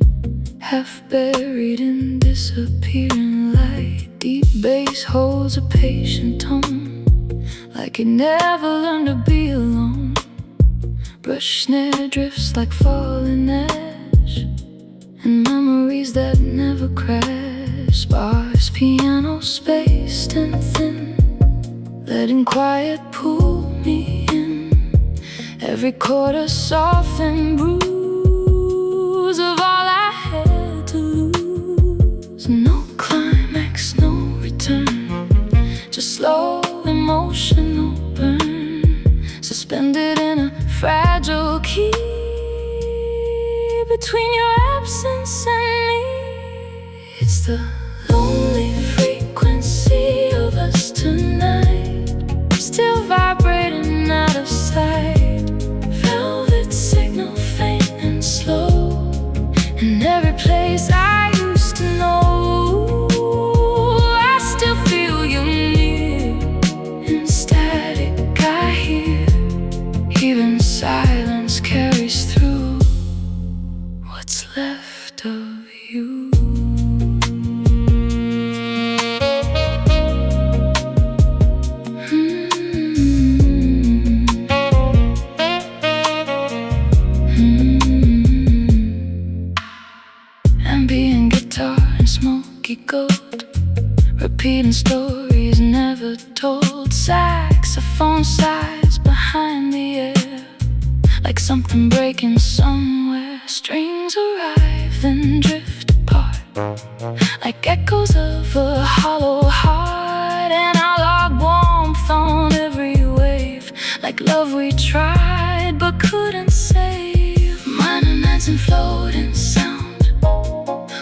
half buried in disappearing light. Deep bass holds a patient tone, like it never learned to be alone. Brush snare drifts like falling ash, and memories that never crash. Sparse piano spaced and thin, letting quiet pull me in. Every chord a softened bruise of all I had to lose. No climax, no return, just slow emotional burn, suspended in a fragile key between your absence and me. It's the lonely frequency of us tonight, still vibrating out of sight. Velvet signal faint and slow, in every place I used to know. I still feel you near, in static I hear. Even silence carries through what's left of you. Ambient guitar and smoky gold, repeating stories never told. Saxophone sighs behind the air, like something breaking somewhere. Strings arrive then drift apart, like echoes of a hollow heart. And I log warmth on every wave, like love we tried but couldn't save. Minor nights and floating sound,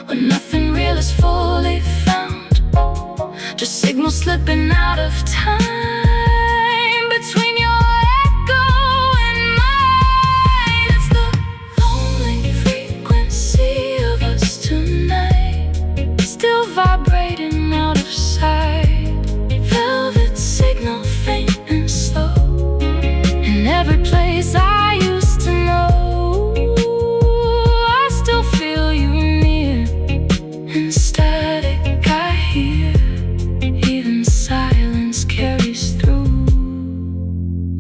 when nothing real is fully found, just signals slipping out of time between your echo and mine. It's the lonely frequency of us tonight, still vibrating out of sight. Velvet signal faint and slow, in every place I used to know. I still feel you near, in static I hear. Even silence carries through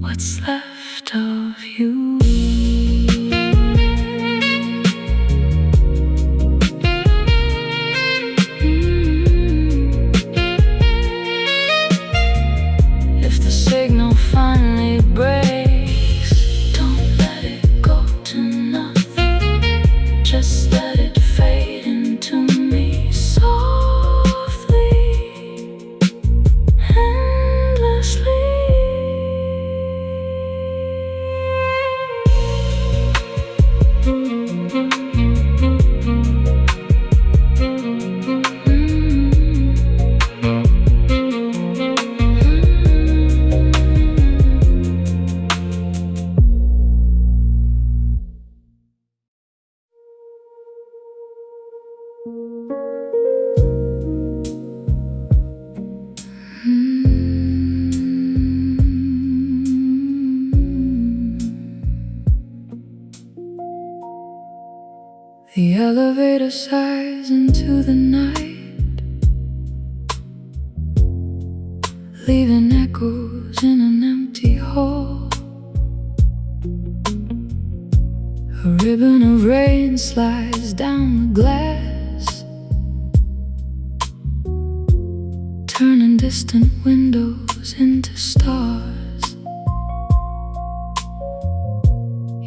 what's left of you. If the signal finally breaks, don't let it go to nothing, just let it fade into me softly, endlessly. The elevator sighs into the night, leaving echoes in an empty hall. A ribbon of rain slides down the glass, turning distant windows into stars.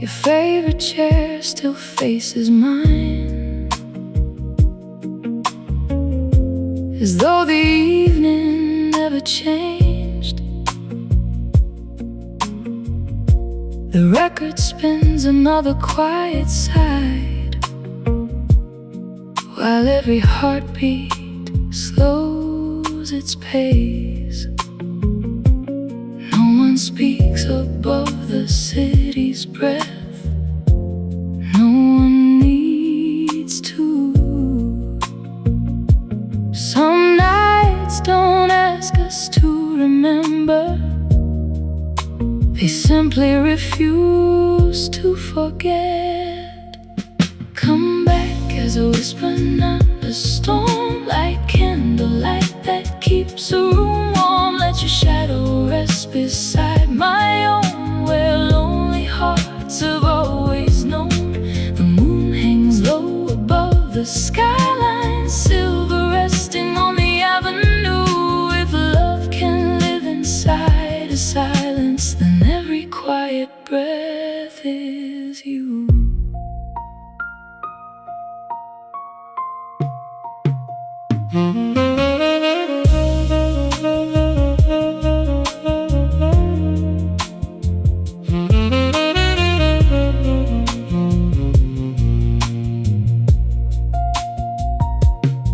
Your favorite chair still faces mine, as though the evening never changed. The record spins there's another quiet side, while every heartbeat slows its pace. No one speaks above the city's breath. No one needs to. Some nights don't ask us to remember, they simply refuse to forget. Come back as a whisper, not a storm, like candlelight that keeps a room warm. Let your shadow rest beside my own, where lonely hearts have always known. The moon hangs low above the skyline, silver resting on the avenue. If love can live inside a silence, then every quiet breath is you.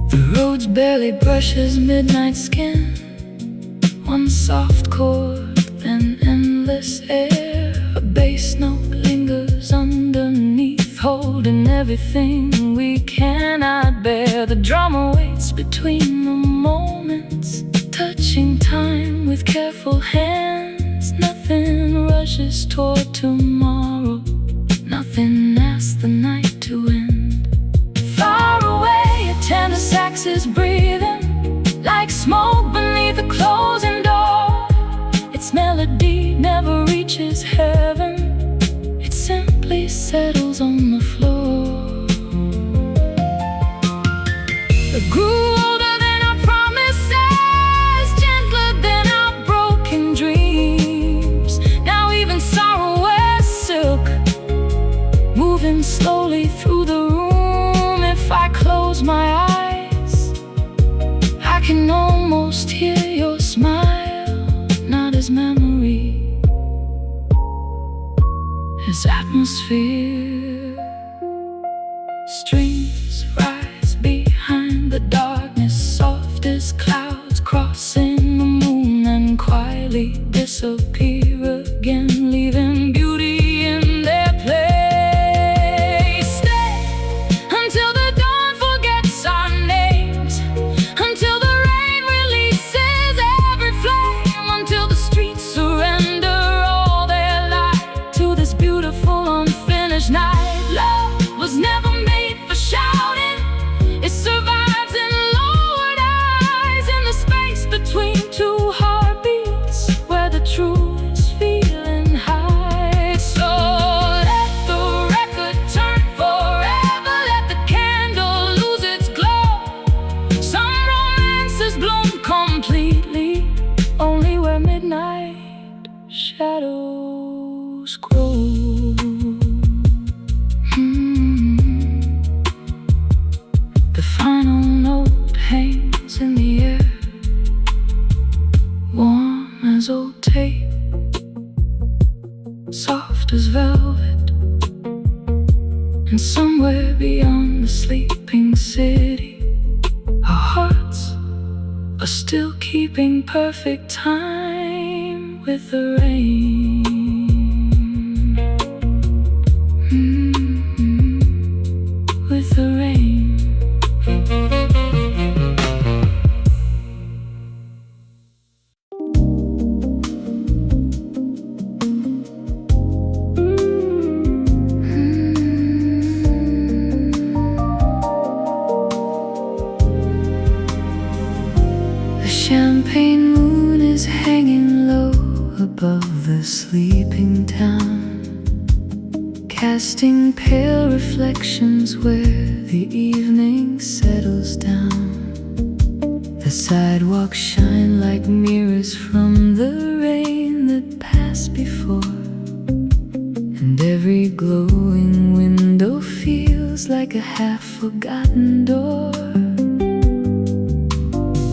The road barely brushes midnight skin. One soft chord, then endless air. A bass note lingers underneath, holding everything we cannot bear. The drama waits between the moments, touching time with careful hands. Nothing rushes toward tomorrow, nothing asks the night to end. Far away, a tender sax is breathing, like smoke beneath a closing door. Its melody never reaches heaven, it simply settles on the floor. It grew older than our promises, gentler than our broken dreams. Now even sorrow wears silk, moving slowly through the room. If I close my eyes, I can almost hear your smile, not as memory, as atmosphere. Strings rise behind the darkness, soft as clouds crossing the moon, and quietly disappear again, leaving beauty in their place. Stay until the dawn forgets our names, until the rain releases every flame, until the streets surrender all their light to this beautiful unfinished night. Love was never made for shouting, it survives in lowered eyes, in the space between two heartbeats, where the truth is feeling high. So let the record turn forever, let the candle lose its glow. Some romances bloom completely, only where midnight shadows grow. The final note hangs in the air, warm as old tape, soft as velvet. And somewhere beyond the sleeping city, our hearts are still keeping perfect time with the rain. With the rain. The champagne moon is hanging low above the sleeping town, casting pale reflections where the evening settles down. The sidewalks shine like mirrors from the rain that passed before, and every glowing window feels like a half-forgotten door.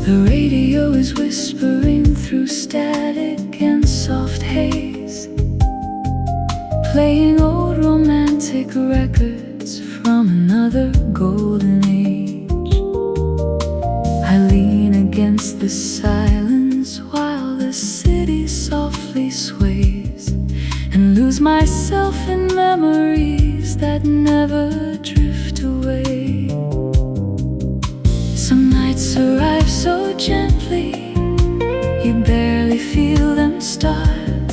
The radio is whispering through static and soft haze, playing old romance lose myself in memories that never drift away. Some nights arrive so gently, you barely feel them start,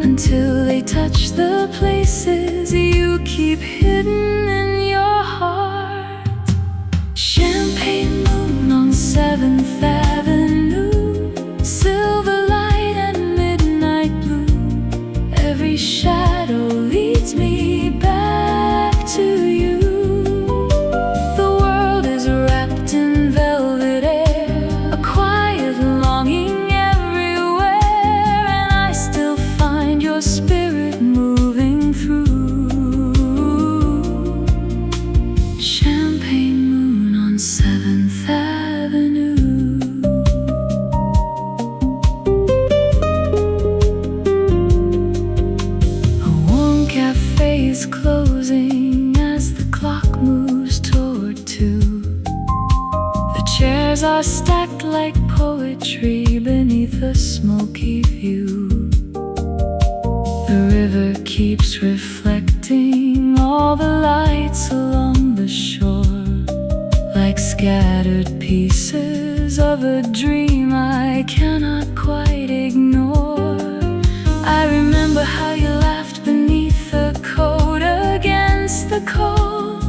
until they touch the places you keep hidden in your heart. Champagne moon on 7th Avenue, silver light and midnight blue. Every shadow leads me back to you. The world is wrapped in velvet air, a quiet longing everywhere, and I still find your spirit moving through. Champagne moon on 7th Avenue. Is closing as the clock moves toward 2. The chairs are stacked like poetry beneath a smoky view. The river keeps reflecting all the lights along the shore, like scattered pieces of a dream I cannot quite ignore. I remember how you laughed beneath the coat against the cold,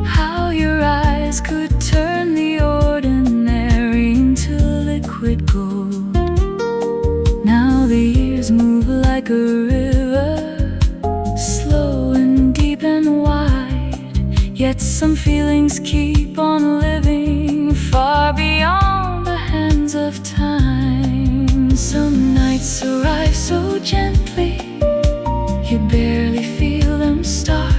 how your eyes could turn the ordinary into liquid gold. Now the years move like a river, slow and deep and wide, yet some feelings keep on living far beyond the hands of time. Some nights arrive so gently, you barely feel them start,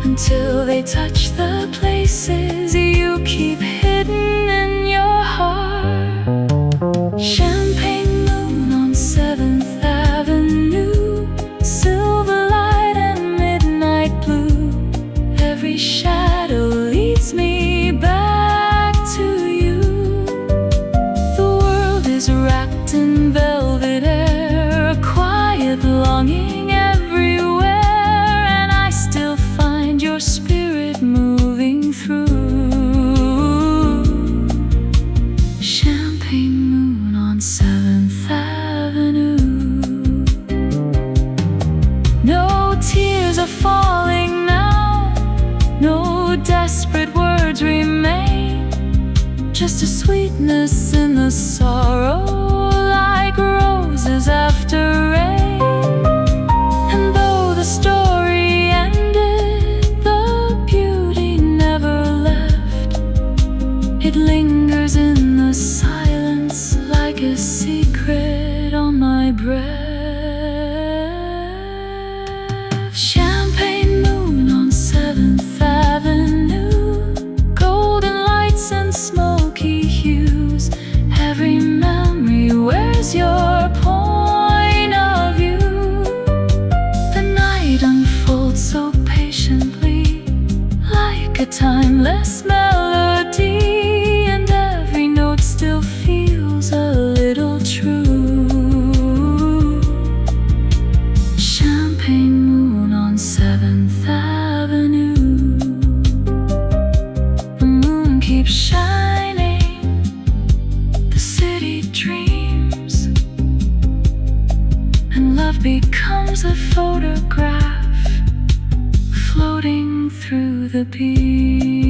until they touch the places you keep hidden in your heart. Champagne moon on 7th Avenue, silver light and midnight blue. Every shadow leads me back to you. The world is wrapped in velvet air, a quiet longing everywhere, and I still find your spirit moving through. Champagne moon on 7th Avenue. No tears are falling now, no desperate words remain, just a sweetness in the sorrow, like roses after rain. And though the story ended, the beauty never left. It lingers in the silence like a secret on my breath. Champagne moon on 7th Avenue, golden lights and smoky hues. Every memory wears your point of view. The night unfolds so patiently, like a timeless melody, and every note still feels a little true. Champagne moon on 7th Avenue. The moon keeps shining, the city dreams, and love becomes a photograph floating through the beam.